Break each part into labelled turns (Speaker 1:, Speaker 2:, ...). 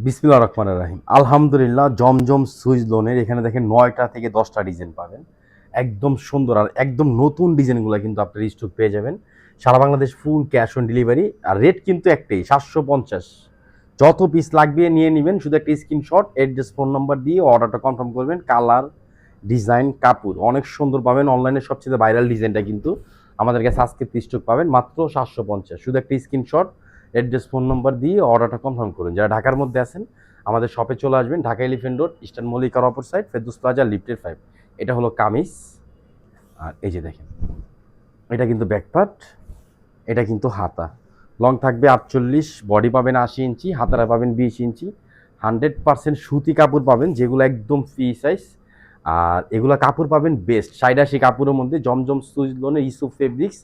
Speaker 1: বিসমিল্লাহির রহমানির রহিম। আলহামদুলিল্লাহ, জমজম সুইচ লোনের এখানে দেখেন ৯টা থেকে ১০টা ডিজাইন পাবেন। একদম সুন্দর আর একদম নতুন ডিজাইনগুলো কিন্তু আপনার স্টক পেয়ে যাবেন। সারা Bangladesh full cash on delivery. আর রেট কিন্তু একটাই, ৭৫০। যত পিস লাগবে নিয়ে নেবেন, শুধু একটা স্ক্রিনশট, অ্যাড্রেস, ফোন নাম্বার দিয়ে অর্ডারটা কনফার্ম করবেন। কালার, ডিজাইন, কাপড় অনেক সুন্দর পাবেন। অনলাইনে সবচেয়ে ভাইরাল ডিজাইনটা কিন্তু আমাদের কাছে আজকে স্টক পাবেন মাত্র ৭৫০। শুধু একটা স্ক্রিনশট, অ্যাড্রেস, ফোন নাম্বার দিয়ে অর্ডারটা কনফার্ম করুন। যারা ঢাকার মধ্যে আছেন আমাদের শপে চলে আসবেন, ঢাকা এলিফ্যান্ট রোড, ইস্টার্ন মল্লিকার অপর সাইড, ফেরদৌস প্লাজা, লিফটের 5। এটা হলো কামিজ। আর এই যে দেখেন, এটা কিন্তু ব্যাকপার্ট, এটা কিন্তু হাতা। লং থাকবে ৪৮, বডি পাবেন ৮০ ইঞ্চি, হাতারা পাবেন ২০ ইঞ্চি। 100% সুতি কাপড় পাবেন, যেগুলো একদম ফ্রি সাইজ। আর এগুলো কাপড় পাবেন বেস্ট ৮৭ কাপড়ের মধ্যে, জমজম সুইচ লোনের ইউসুফ ফেব্রিক্স।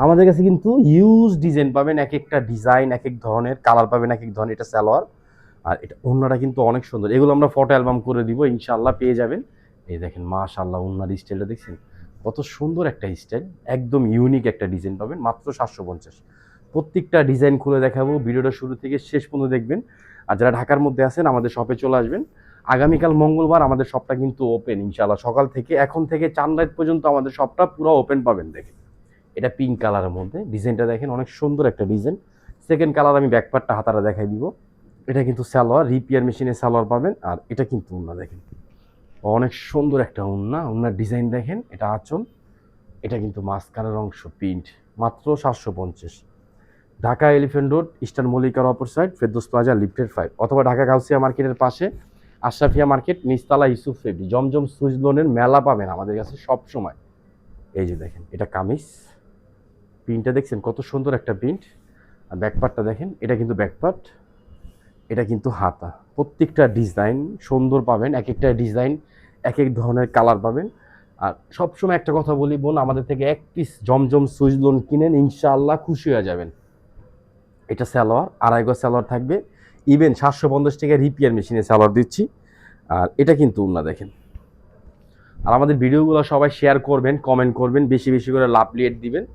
Speaker 1: আমাদের কাছে কিন্তু ইউজ ডিজাইন পাবেন, এক একটা ডিজাইন এক এক ধরনের, কালার পাবেন এক এক ধরনের। এটা সালোয়ার, আর এটা ওড়নাটা কিন্তু অনেক সুন্দর। এগুলো আমরা ফটো অ্যালবাম করে দিব, ইনশাআল্লাহ পেয়ে যাবেন। এই দেখেন, মাশাআল্লাহ, ওড়নার স্টাইলটা দেখছেন কত সুন্দর একটা স্টাইল, একদম ইউনিক একটা ডিজাইন পাবেন মাত্র ৭৫০। প্রত্যেকটা ডিজাইন খুলে দেখাবো, ভিডিওটা শুরু থেকে শেষ পর্যন্ত দেখবেন। আর যারা ঢাকার মধ্যে আছেন আমাদের শপে চলে আসবেন। আগামীকাল মঙ্গলবার আমাদের শপটা কিন্তু ওপেন, ইনশাআল্লাহ সকাল থেকে, এখন থেকে চাঁদরাত পর্যন্ত আমাদের শপটা পুরো ওপেন পাবেন। দেখেন, এটা পিঙ্ক কালারের মধ্যে, ডিজাইনটা দেখেন অনেক সুন্দর একটা ডিজাইন। সেকেন্ড কালার আমি ব্যাকপার্টটা হাতারা দেখাই দিব। এটা কিন্তু সালোয়ার, রিপিয়ার মেশিনে সালোয়ার পাবেন। আর এটা কিন্তু ওড়না দেখেন, অনেক সুন্দর একটা ওড়না। ওড়নার ডিজাইন দেখেন, এটা আঁচল, এটা কিন্তু মাঝখানের অংশ প্রিন্ট। মাত্র ৭৫০। ঢাকা এলিফ্যান্ট রোড, ইস্টার্ন মল্লিকার অপর সাইড, ফেরদৌস প্লাজা, লিফটের 5, অথবা ঢাকা গাউসিয়া মার্কেটের পাশে আশরাফিয়া মার্কেট, নিচতলা, ইউসুফ ফেব্রি। জমজম সুইচ লোনের মেলা পাবেন আমাদের কাছে সব সময়। এই যে দেখেন, এটা কামিজ, প্রিন্টটা দেখছেন কত সুন্দর একটা প্রিন্ট। আর ব্যাকপার্টটা দেখেন, এটা কিন্তু ব্যাকপার্ট, এটা কিন্তু হাতা। প্রত্যেকটা ডিজাইন সুন্দর পাবেন, এক একটা ডিজাইন এক এক ধরনের কালার পাবেন। আর সবসময় একটা কথা বলি বোন, আমাদের থেকে এক পিস জমজম সুইচ লোন কিনেন, ইনশাআল্লাহ খুশি হয়ে যাবেন। এটা সালোয়ার, আড়াই গজ সালোয়ার থাকবে। ইভেন ৭৫০ টাকা রিপিয়ার মেশিনে সালোয়ার দিচ্ছি। আর এটা কিন্তু ওড়না দেখেন। আর আমাদের ভিডিওগুলো সবাই শেয়ার করবেন, কমেন্ট করবেন, বেশি বেশি করে লাভ লিয়েট দিবেন।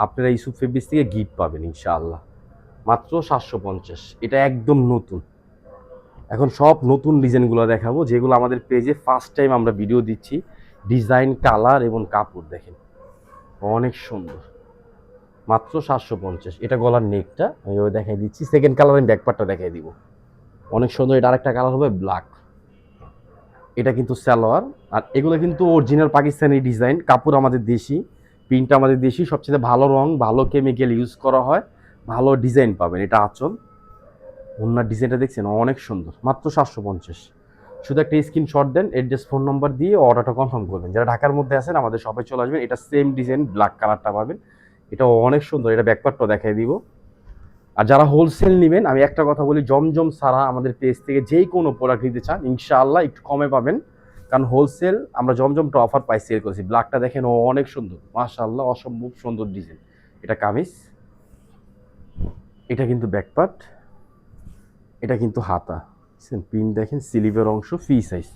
Speaker 1: আপনারা ইউসুফ ফেব্রিক্স থেকে গিফট পাবেন ইনশাআল্লাহ। মাত্র ৭৫০। এটা একদম নতুন। এখন সব নতুন ডিজাইনগুলো দেখাবো, যেগুলো আমাদের পেজে ফার্স্ট টাইম আমরা ভিডিও দিচ্ছি। ডিজাইন, কালার এবং কাপড় দেখেন অনেক সুন্দর। মাত্র ৭৫০। এটা গলার নেকটা আমি দেখাই দিচ্ছি। সেকেন্ড কালার আমি ব্যাকপার্টটা দেখাই দিব, অনেক সুন্দর। এটা আরেকটা কালার হবে ব্ল্যাক। এটা কিন্তু সালোয়ার। আর এগুলো কিন্তু অরিজিনাল পাকিস্তানি ডিজাইন, কাপড় আমাদের দেশি, প্রিন্ট আমাদের দেশি, সবচেয়ে ভালো রং, ভালো কেমিক্যাল ইউজ করা হয়, ভালো ডিজাইন পাবেন। এটা আঁচল, ওনার ডিজাইনটা দেখছেন অনেক সুন্দর। মাত্র ৭৫০। শুধু একটা স্ক্রিনশট দেন, অ্যাড্রেস, ফোন নাম্বার দিয়ে অর্ডারটা কনফার্ম করবেন। যারা ঢাকার মধ্যে আছেন আমাদের শপে চলে আসবেন। এটা সেম ডিজাইন, ব্ল্যাক কালারটা পাবেন, এটা অনেক সুন্দর। এটা ব্যাকপার্টটা দেখাই দিব। আর যারা হোলসেল নেবেন, আমি একটা কথা বলি, জমজম সারা আমাদের পেজ থেকে যেই কোনো প্রোডাক্ট নিতে চান ইনশাআল্লাহ একটু কমে পাবেন। কারণ হোলসেল আমরা জমজমটা অফার প্রাইস সেল করেছি। ব্ল্যাকটা দেখেন অনেক সুন্দর, মাশাআল্লাহ, অসম্ভব সুন্দর ডিজাইন। এটা কামিজ, এটা কিন্তু ব্যাকপার্ট, এটা কিন্তু হাতা। প্রিন্ট দেখেন, স্লিভের অংশ ফ্রি সাইজ।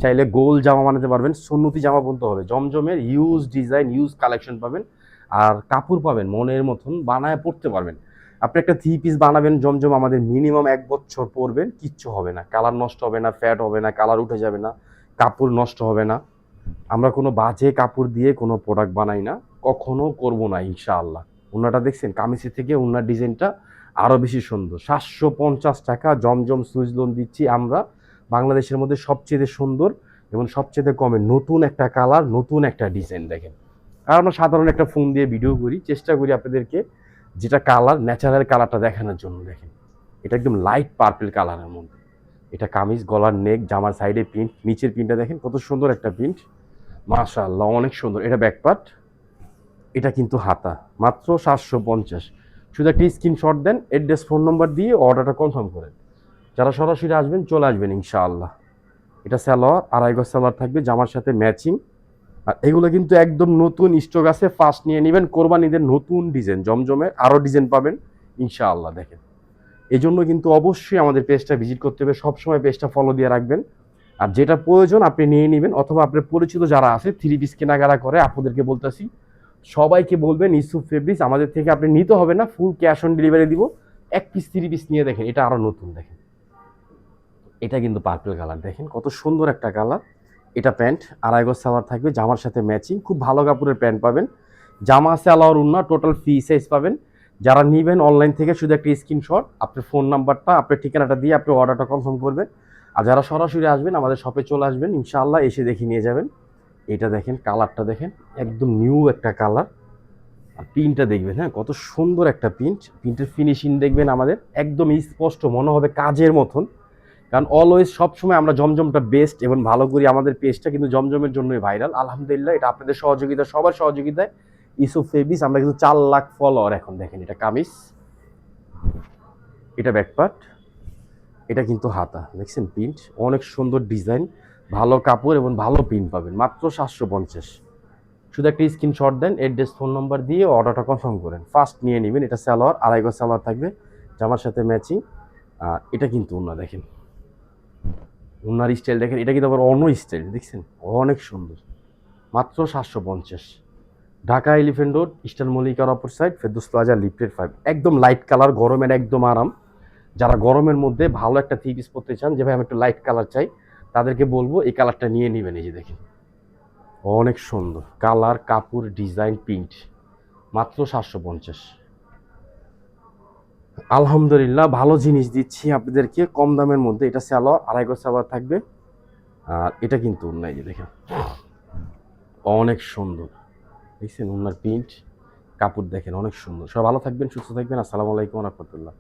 Speaker 1: চাইলে গোল জামা বানাতে পারবেন, সুন্নতি জামা বুনতে হবে। জমজমের ইউজ ডিজাইন, ইউজ কালেকশন পাবেন। আর কাপড় পাবেন মনের মতন, বানায় পড়তে পারবেন। আপনি একটা 3 পিস বানাবেন জমজম, আমাদের মিনিমাম 1 বছর পরবেন, কিচ্ছু হবে না, কালার নষ্ট হবে না, ফ্যাট হবে না, কালার উঠে যাবে না, কাপড় নষ্ট হবে না। আমরা কোনো বাজে কাপড় দিয়ে কোনো প্রোডাক্ট বানাই না, কখনো করব না ইনশাআল্লাহ। ওনাটা দেখছেন, কামিজের থেকে ওনার ডিজাইনটা আরও বেশি সুন্দর। ৭৫০ টাকা জমজম সুইচ লোন দিচ্ছি আমরা, বাংলাদেশের মধ্যে সবচেয়ে সুন্দর এবং সবচেয়ে কমে, নতুন একটা কালার, নতুন একটা ডিজাইন দেখেন। আর আমরা সাধারণ একটা ফোন দিয়ে ভিডিও করি, চেষ্টা করি আপনাদেরকে যেটা কালার, ন্যাচারাল কালারটা দেখানোর জন্য। দেখেন, এটা একদম লাইট পার্পল কালারের মধ্যে। এটা কামিজ, গলার নেক, জামার সাইডে প্রিন্ট, নিচের প্রিন্টটা দেখেন কত সুন্দর একটা প্রিন্ট, মাশাআল্লাহ, অনেক সুন্দর। এটা ব্যাকপার্ট, এটা কিন্তু হাতা। মাত্র ৭৫০। শুধু একটা স্ক্রিনশট দেন, অ্যাড্রেস, ফোন নম্বর দিয়ে অর্ডারটা কনফার্ম করেন। যারা সরাসরি আসবেন চলে আসবেন ইনশাআল্লাহ। এটা সালোয়ার, আড়াই গজ সালোয়ার থাকবে, জামার সাথে ম্যাচিং। আর এগুলো কিন্তু একদম নতুন স্টক আছে, ফার্স্ট নিয়ে নেবেন। কোরবানিদের নতুন ডিজাইন, জমজমে আরও ডিজাইন পাবেন ইনশাআল্লাহ। দেখেন, এই জন্য কিন্তু অবশ্যই আমাদের পেজটা ভিজিট করতে হবে, সবসময় পেজটা ফলো দিয়ে রাখবেন। আর যেটা প্রয়োজন আপনি নিয়ে নেবেন, অথবা আপনার পরিচিত যারা আছে 3 পিস কেনাকাটা করে আপনাদেরকে বলতেছি, সবাইকে বলবেন ইউসুফ ফেব্রিক্স আমাদের থেকে আপনি নিতে হবে না, ফুল ক্যাশ অন ডেলিভারি দিব। 1 পিস 3 পিস নিয়ে দেখেন, এটা আরও নতুন। দেখেন, এটা কিন্তু পার্পল কালার, দেখেন কত সুন্দর একটা কালার। এটা প্যান্ট, আড়াই গজ সালোয়ার থাকবে, জামার সাথে ম্যাচিং, খুব ভালো কাপড়ের প্যান্ট পাবেন। জামা আছে আলাওয়ার উন্না, টোটাল ফ্রি সাইজ পাবেন। যারা নেবেন অনলাইন থেকে শুধু একটা স্ক্রিনশট, আপনার ফোন নাম্বারটা, আপনার ঠিকানাটা দিয়ে আপনি অর্ডারটা কনফার্ম করবেন। আর যারা সরাসরি আসবেন আমাদের শপে চলে আসবেন, ইনশাআল্লাহ এসে দেখে নিয়ে যাবেন। এটা দেখেন কালারটা দেখেন, একদম নিউ একটা কালার। আর প্রিন্টটা দেখবেন, হ্যাঁ কত সুন্দর একটা প্রিন্ট। প্রিন্টের ফিনিশিং দেখবেন আমাদের একদম স্পষ্ট, মনে হবে কাজের মতন। কারণ অলওয়েজ সবসময় আমরা জমজমটা বেস্ট এবং ভালো করি, আমাদের পেজটা কিন্তু জমজমের জন্যই ভাইরাল। আলহামদুলিল্লাহ এটা আপনাদের সহযোগিতা, সবার সহযোগিতায় ইউসুফ ফেব্রিক্স আমরা কিন্তু 4 লাখ ফলোয়ার এখন। দেখেন এটা কামিজ, এটা ব্যাকপার্ট, এটা কিন্তু হাতা, দেখছেন প্রিন্ট অনেক সুন্দর ডিজাইন, ভালো কাপড় এবং ভালো প্রিন্ট পাবেন মাত্র 750। শুধু একটা স্ক্রিনশট দেন, অ্যাড্রেস ফোন নাম্বার দিয়ে অর্ডারটা কনফার্ম করেন, ফার্স্ট নিয়ে নেবেন। এটা সালোয়ার, আড়াই গজ সালোয়ার থাকবে, জামার সাথে ম্যাচিং। আর এটা কিন্তু ওনা দেখেন, ওনার স্টাইল দেখেন, এটা কিন্তু আবার অন্য স্টাইল, দেখছেন অনেক সুন্দর, মাত্র 750। ঢাকা এলিফেন্ট রোড, ইস্টার্ন মল্লিকার অপর সাইড, ফেরদৌস প্লাজা, লিফটেড 5। একদম লাইট কালার, গরমের একদম আরাম। যারা গরমের মধ্যে ভালো একটা থ্রি পিস পরতে চান, যে ভাই আমি একটু লাইট কালার চাই, তাদেরকে বলবো এই কালারটা নিয়ে নেবেন। এই যে দেখেন অনেক সুন্দর কালার, কাপড়, ডিজাইন, প্রিন্ট, মাত্র 750। আলহামদুলিল্লাহ ভালো জিনিস দিচ্ছি আপনাদেরকে কম দামের মধ্যে। এটা সালোয়ার, আড়াই গজ সালোয়ার থাকবে। আর এটা কিন্তু নাই, যে দেখেন অনেক সুন্দর, দেখছেন ওনার প্রিন্ট, কাপড় দেখেন অনেক সুন্দর। সব ভালো থাকবেন, সুস্থ থাকবেন। আসসালামু আলাইকুম ওয়া রাহমাতুল্লাহ।